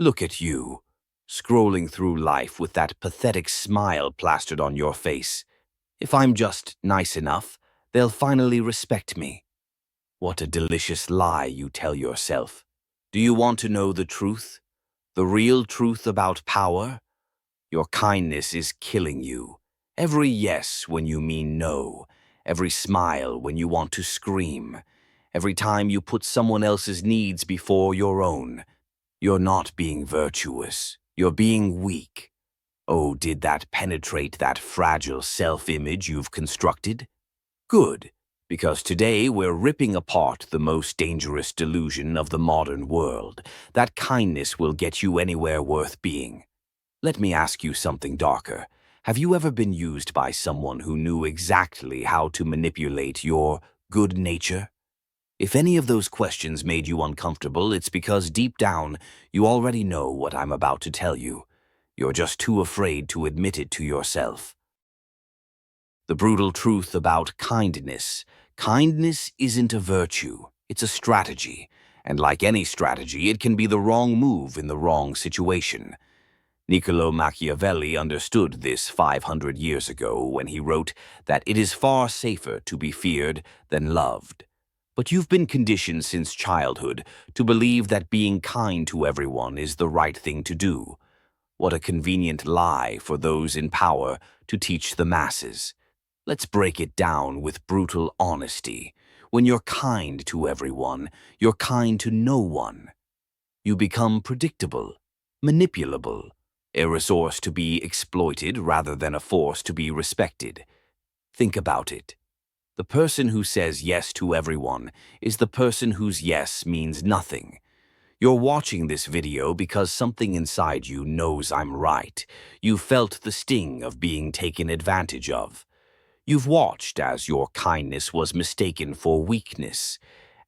Look at you, scrolling through life with that pathetic smile plastered on your face. If I'm just nice enough, they'll finally respect me. What a delicious lie you tell yourself. Do you want to know the truth? The real truth about power? Your kindness is killing you. Every yes when you mean no. Every smile when you want to scream. Every time you put someone else's needs before your own. You're not being virtuous. You're being weak. Oh, did that penetrate that fragile self-image you've constructed? Good, because today we're ripping apart the most dangerous delusion of the modern world, that kindness will get you anywhere worth being. Let me ask you something darker. Have you ever been used by someone who knew exactly how to manipulate your good nature? If any of those questions made you uncomfortable, it's because deep down you already know what I'm about to tell you. You're just too afraid to admit it to yourself. The brutal truth about kindness. Kindness isn't a virtue, it's a strategy. And like any strategy, it can be the wrong move in the wrong situation. Niccolo Machiavelli understood this 500 years ago when he wrote that it is far safer to be feared than loved. But you've been conditioned since childhood to believe that being kind to everyone is the right thing to do. What a convenient lie for those in power to teach the masses. Let's break it down with brutal honesty. When you're kind to everyone, you're kind to no one. You become predictable, manipulable, a resource to be exploited rather than a force to be respected. Think about it. The person who says yes to everyone is the person whose yes means nothing. You're watching this video because something inside you knows I'm right. You felt the sting of being taken advantage of. You've watched as your kindness was mistaken for weakness.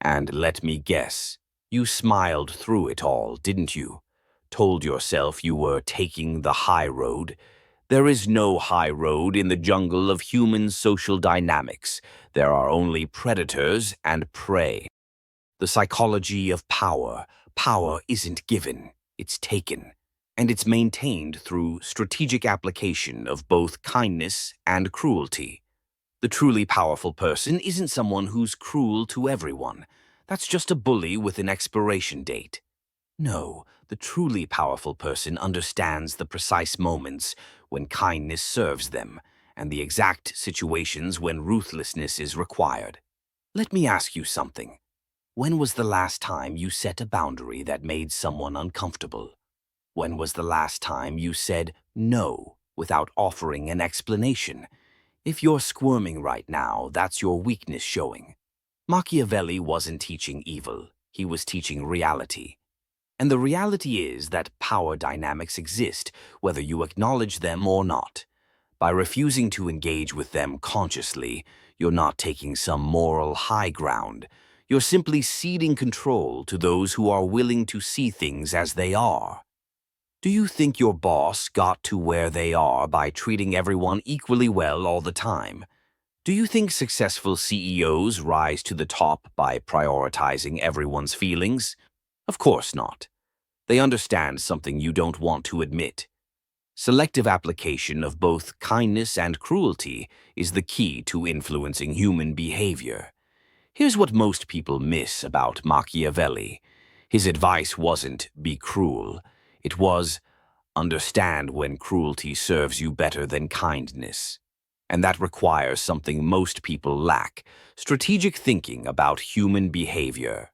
And let me guess, you smiled through it all, didn't you? Told yourself you were taking the high road. There is no high road in the jungle of human social dynamics. There are only predators and prey. The psychology of power. Power isn't given, it's taken. And it's maintained through strategic application of both kindness and cruelty. The truly powerful person isn't someone who's cruel to everyone. That's just a bully with an expiration date. No, the truly powerful person understands the precise moments when kindness serves them, and the exact situations when ruthlessness is required. Let me ask you something. When was the last time you set a boundary that made someone uncomfortable? When was the last time you said no without offering an explanation? If you're squirming right now, that's your weakness showing. Machiavelli wasn't teaching evil, he was teaching reality. And the reality is that power dynamics exist, whether you acknowledge them or not. By refusing to engage with them consciously, you're not taking some moral high ground. You're simply ceding control to those who are willing to see things as they are. Do you think your boss got to where they are by treating everyone equally well all the time? Do you think successful CEOs rise to the top by prioritizing everyone's feelings? Of course not. They understand something you don't want to admit. Selective application of both kindness and cruelty is the key to influencing human behavior. Here's what most people miss about Machiavelli. His advice wasn't be cruel. It was understand when cruelty serves you better than kindness. And that requires something most people lack, strategic thinking about human behavior.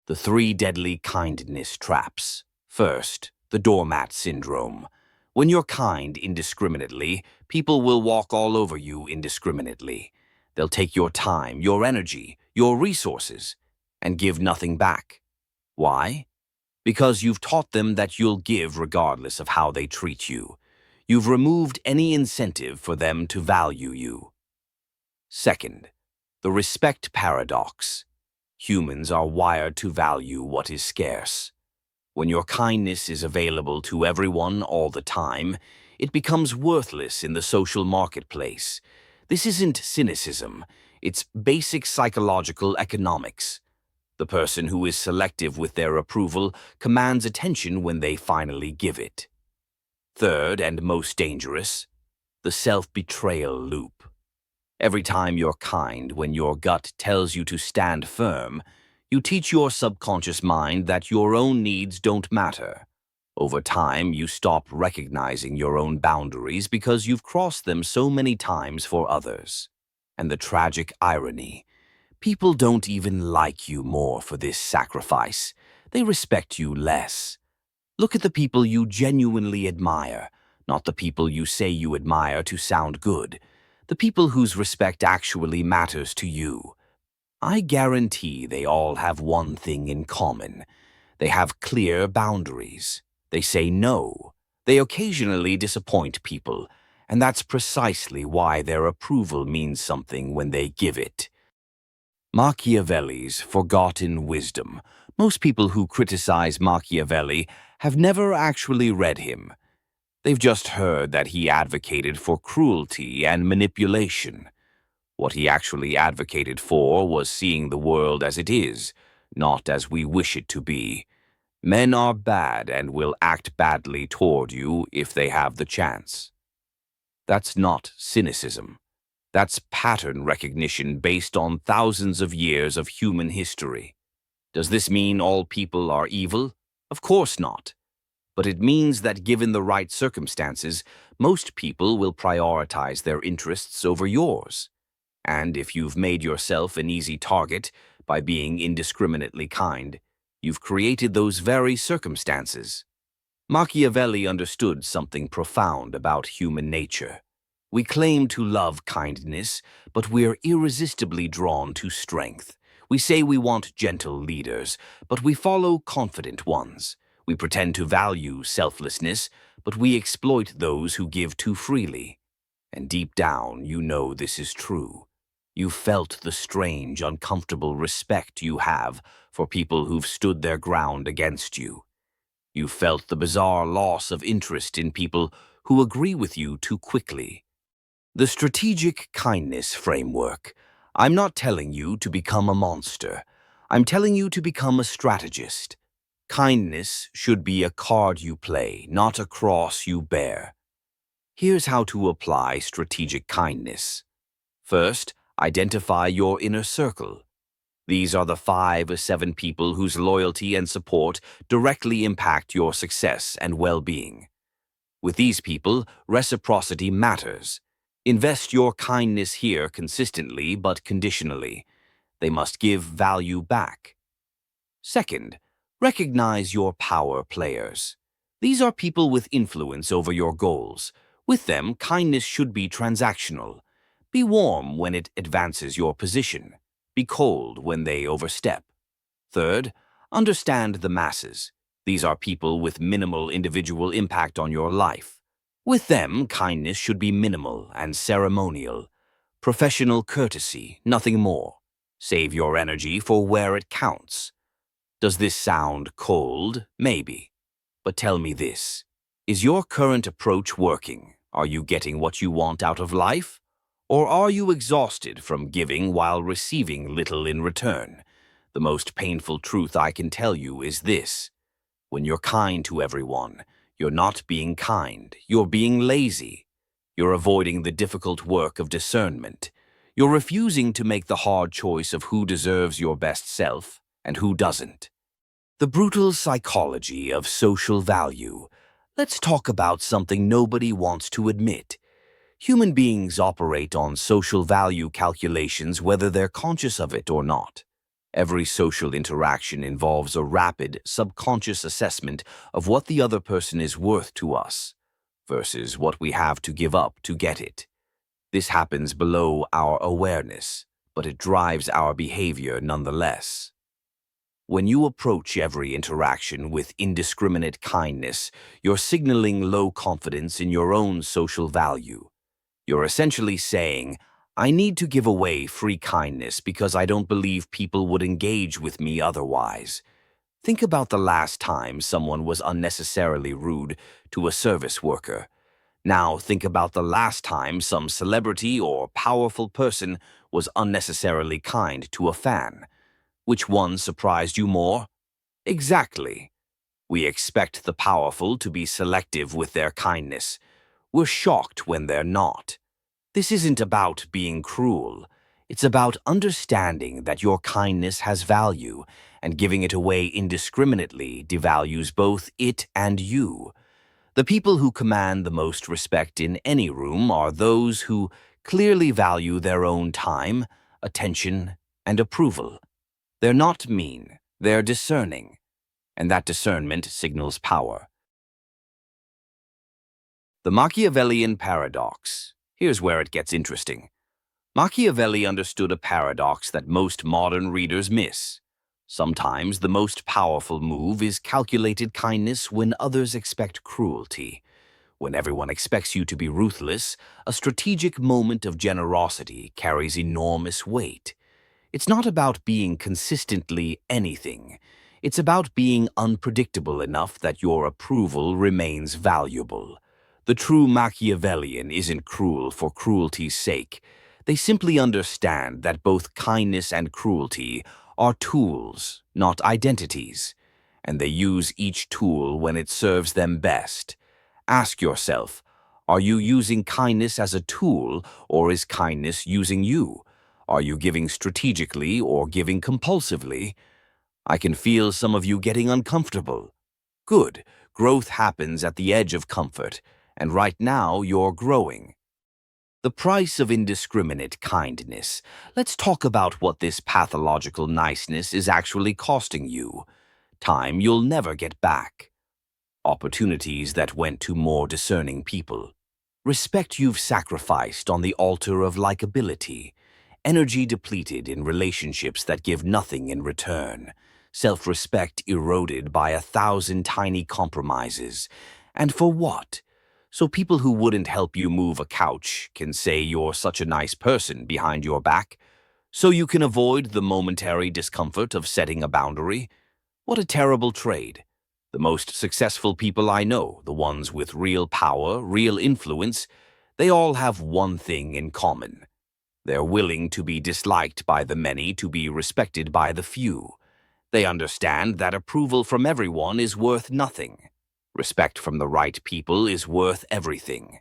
The 3 deadly kindness traps. First, the doormat syndrome. When you're kind indiscriminately, people will walk all over you indiscriminately. They'll take your time, your energy, your resources, and give nothing back. Why? Because you've taught them that you'll give regardless of how they treat you. You've removed any incentive for them to value you. Second, the respect paradox. Humans are wired to value what is scarce. When your kindness is available to everyone all the time, it becomes worthless in the social marketplace. This isn't cynicism, it's basic psychological economics. The person who is selective with their approval commands attention when they finally give it. Third, and most dangerous, the self-betrayal loop. Every time you're kind when your gut tells you to stand firm, you teach your subconscious mind that your own needs don't matter. Over time, you stop recognizing your own boundaries because you've crossed them so many times for others. And the tragic irony, people don't even like you more for this sacrifice. They respect you less. Look at the people you genuinely admire, not the people you say you admire to sound good. The people whose respect actually matters to you. I guarantee they all have one thing in common. They have clear boundaries. They say no. They occasionally disappoint people, and that's precisely why their approval means something when they give it. Machiavelli's forgotten wisdom. Most people who criticize Machiavelli have never actually read him. They've just heard that he advocated for cruelty and manipulation. What he actually advocated for was seeing the world as it is, not as we wish it to be. Men are bad and will act badly toward you if they have the chance. That's not cynicism. That's pattern recognition based on thousands of years of human history. Does this mean all people are evil? Of course not. But it means that given the right circumstances, most people will prioritize their interests over yours. And if you've made yourself an easy target by being indiscriminately kind, you've created those very circumstances. Machiavelli understood something profound about human nature. We claim to love kindness, but we're irresistibly drawn to strength. We say we want gentle leaders, but we follow confident ones. We pretend to value selflessness, but we exploit those who give too freely. And deep down, you know this is true. You felt the strange, uncomfortable respect you have for people who've stood their ground against you. You felt the bizarre loss of interest in people who agree with you too quickly. The strategic kindness framework. I'm not telling you to become a monster. I'm telling you to become a strategist. Kindness should be a card you play, not a cross you bear. Here's how to apply strategic kindness. First, identify your inner circle. These are the 5 or 7 people whose loyalty and support directly impact your success and well-being. With these people, reciprocity matters. Invest your kindness here consistently but conditionally. They must give value back. Second, recognize your power players. These are people with influence over your goals. With them, kindness should be transactional. Be warm when it advances your position. Be cold when they overstep. Third, understand the masses. These are people with minimal individual impact on your life. With them, kindness should be minimal and ceremonial. Professional courtesy, nothing more. Save your energy for where it counts. Does this sound cold? Maybe. But tell me this. Is your current approach working? Are you getting what you want out of life? Or are you exhausted from giving while receiving little in return? The most painful truth I can tell you is this. When you're kind to everyone, you're not being kind. You're being lazy. You're avoiding the difficult work of discernment. You're refusing to make the hard choice of who deserves your best self and who doesn't. The brutal psychology of social value. Let's talk about something nobody wants to admit. Human beings operate on social value calculations whether they're conscious of it or not. Every social interaction involves a rapid, subconscious assessment of what the other person is worth to us versus what we have to give up to get it. This happens below our awareness, but it drives our behavior nonetheless. When you approach every interaction with indiscriminate kindness, you're signaling low confidence in your own social value. You're essentially saying, I need to give away free kindness because I don't believe people would engage with me otherwise. Think about the last time someone was unnecessarily rude to a service worker. Now think about the last time some celebrity or powerful person was unnecessarily kind to a fan. Which one surprised you more? Exactly. We expect the powerful to be selective with their kindness. We're shocked when they're not. This isn't about being cruel. It's about understanding that your kindness has value, and giving it away indiscriminately devalues both it and you. The people who command the most respect in any room are those who clearly value their own time, attention, and approval. They're not mean, they're discerning, and that discernment signals power. The Machiavellian paradox. Here's where it gets interesting. Machiavelli understood a paradox that most modern readers miss. Sometimes the most powerful move is calculated kindness when others expect cruelty. When everyone expects you to be ruthless, a strategic moment of generosity carries enormous weight. It's not about being consistently anything. It's about being unpredictable enough that your approval remains valuable. The true Machiavellian isn't cruel for cruelty's sake. They simply understand that both kindness and cruelty are tools, not identities, and they use each tool when it serves them best. Ask yourself, are you using kindness as a tool, or is kindness using you? Are you giving strategically or giving compulsively? I can feel some of you getting uncomfortable. Good. Growth happens at the edge of comfort, and right now you're growing. The price of indiscriminate kindness. Let's talk about what this pathological niceness is actually costing you. Time you'll never get back. Opportunities that went to more discerning people. Respect you've sacrificed on the altar of likability. Energy depleted in relationships that give nothing in return. Self-respect eroded by 1,000 tiny compromises. And for what? So people who wouldn't help you move a couch can say you're such a nice person behind your back? So you can avoid the momentary discomfort of setting a boundary? What a terrible trade. The most successful people I know, the ones with real power, real influence, they all have one thing in common. They're willing to be disliked by the many to be respected by the few. They understand that approval from everyone is worth nothing. Respect from the right people is worth everything.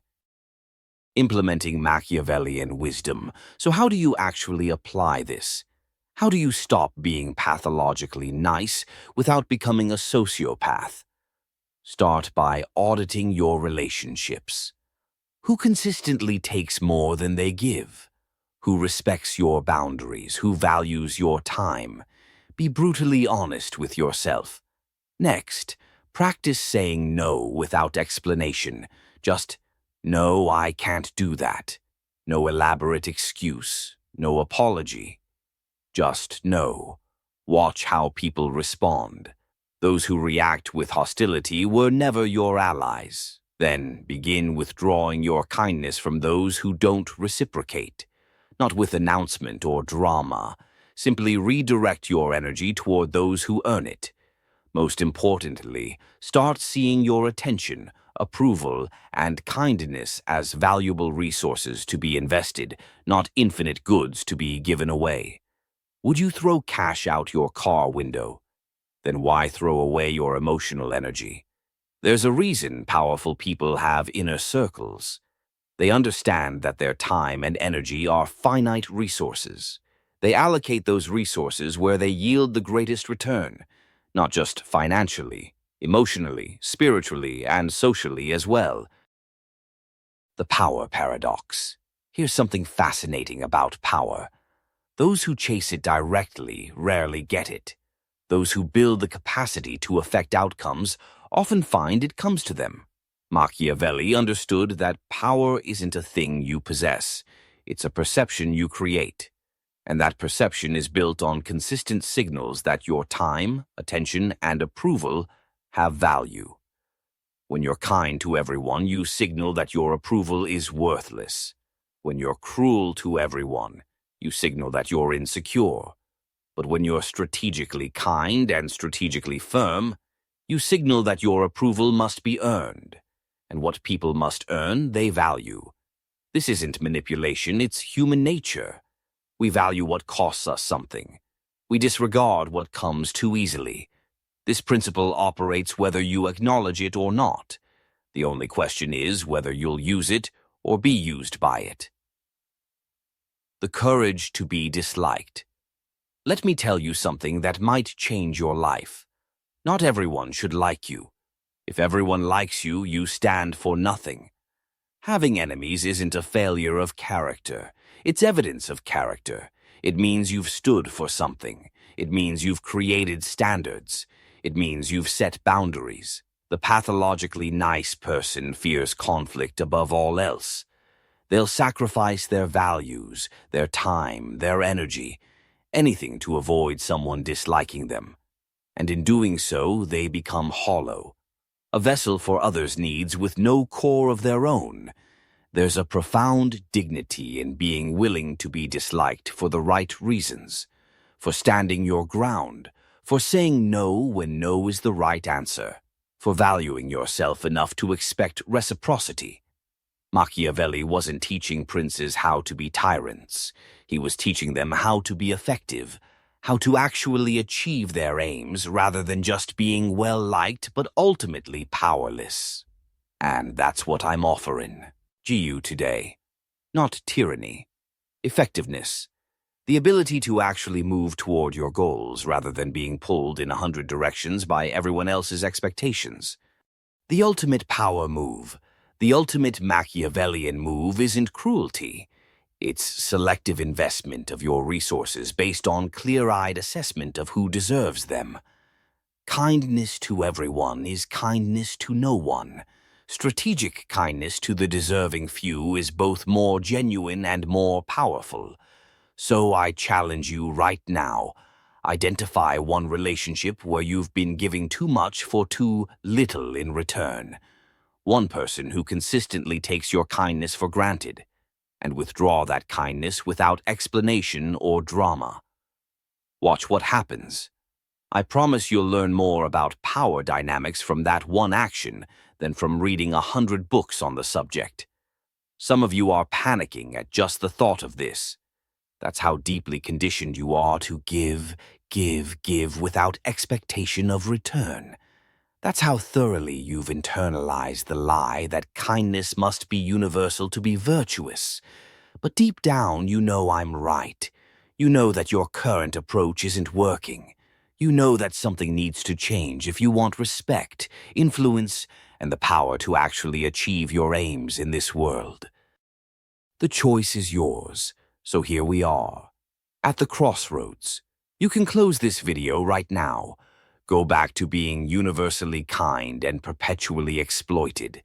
Implementing Machiavellian wisdom. So how do you actually apply this? How do you stop being pathologically nice without becoming a sociopath? Start by auditing your relationships. Who consistently takes more than they give? Who respects your boundaries? Who values your time? Be brutally honest with yourself. Next, practice saying no without explanation. Just, no, I can't do that. No elaborate excuse. No apology. Just no. Watch how people respond. Those who react with hostility were never your allies. Then begin withdrawing your kindness from those who don't reciprocate. Not with announcement or drama. Simply redirect your energy toward those who earn it. Most importantly, start seeing your attention, approval, and kindness as valuable resources to be invested, not infinite goods to be given away. Would you throw cash out your car window? Then why throw away your emotional energy? There's a reason powerful people have inner circles. They understand that their time and energy are finite resources. They allocate those resources where they yield the greatest return, not just financially, emotionally, spiritually, and socially as well. The power paradox. Here's something fascinating about power. Those who chase it directly rarely get it. Those who build the capacity to affect outcomes often find it comes to them. Machiavelli understood that power isn't a thing you possess. It's a perception you create. And that perception is built on consistent signals that your time, attention, and approval have value. When you're kind to everyone, you signal that your approval is worthless. When you're cruel to everyone, you signal that you're insecure. But when you're strategically kind and strategically firm, you signal that your approval must be earned. And what people must earn, they value. This isn't manipulation, it's human nature. We value what costs us something. We disregard what comes too easily. This principle operates whether you acknowledge it or not. The only question is whether you'll use it or be used by it. The courage to be disliked. Let me tell you something that might change your life. Not everyone should like you. If everyone likes you, you stand for nothing. Having enemies isn't a failure of character. It's evidence of character. It means you've stood for something. It means you've created standards. It means you've set boundaries. The pathologically nice person fears conflict above all else. They'll sacrifice their values, their time, their energy, anything to avoid someone disliking them. And in doing so, they become hollow, a vessel for others' needs with no core of their own. There's a profound dignity in being willing to be disliked for the right reasons, for standing your ground, for saying no when no is the right answer, for valuing yourself enough to expect reciprocity. Machiavelli wasn't teaching princes how to be tyrants. He was teaching them how to be effective, how to actually achieve their aims rather than just being well-liked but ultimately powerless. And that's what I'm offering you today. Not tyranny. Effectiveness. The ability to actually move toward your goals rather than being pulled in 100 directions by everyone else's expectations. The ultimate power move, the ultimate Machiavellian move isn't cruelty. It's selective investment of your resources based on clear-eyed assessment of who deserves them. Kindness to everyone is kindness to no one. Strategic kindness to the deserving few is both more genuine and more powerful. So I challenge you right now. Identify one relationship where you've been giving too much for too little in return. One person who consistently takes your kindness for granted, and withdraw that kindness without explanation or drama. Watch what happens. I promise you'll learn more about power dynamics from that one action than from reading 100 books on the subject. Some of you are panicking at just the thought of this. That's how deeply conditioned you are to give without expectation of return. That's how thoroughly you've internalized the lie that kindness must be universal to be virtuous. But deep down, you know I'm right. You know that your current approach isn't working. You know that something needs to change if you want respect, influence, and the power to actually achieve your aims in this world. The choice is yours, so here we are, at the crossroads. You can close this video right now. Go back to being universally kind and perpetually exploited.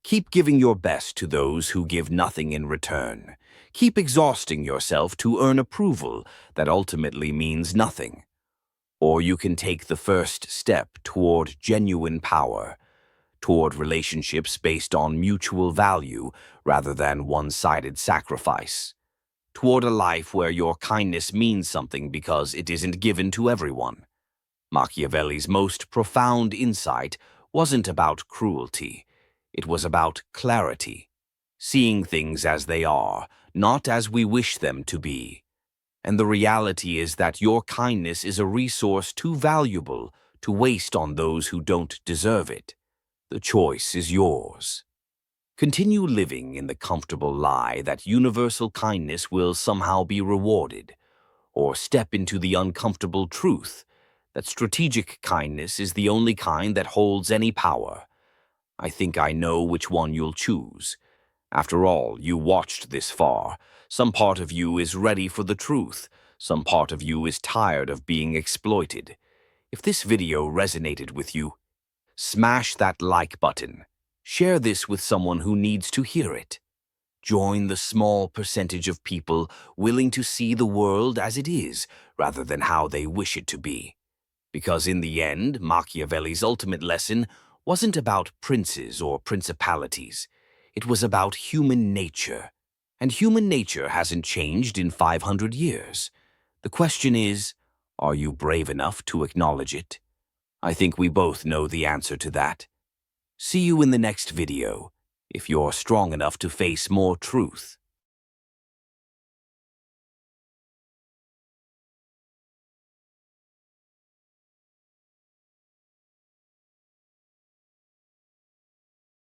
Keep giving your best to those who give nothing in return. Keep exhausting yourself to earn approval that ultimately means nothing. Or you can take the first step toward genuine power, toward relationships based on mutual value rather than one-sided sacrifice, toward a life where your kindness means something because it isn't given to everyone. Machiavelli's most profound insight wasn't about cruelty. It was about clarity, seeing things as they are, not as we wish them to be. And the reality is that your kindness is a resource too valuable to waste on those who don't deserve it. The choice is yours. Continue living in the comfortable lie that universal kindness will somehow be rewarded, or step into the uncomfortable truth that strategic kindness is the only kind that holds any power. I think I know which one you'll choose. After all, you watched this far. Some part of you is ready for the truth. Some part of you is tired of being exploited. If this video resonated with you, smash that like button. Share this with someone who needs to hear it. Join the small percentage of people willing to see the world as it is rather than how they wish it to be. Because in the end, Machiavelli's ultimate lesson wasn't about princes or principalities. It was about human nature. And human nature hasn't changed in 500 years. The question is, are you brave enough to acknowledge it? I think we both know the answer to that. See you in the next video, if you're strong enough to face more truth.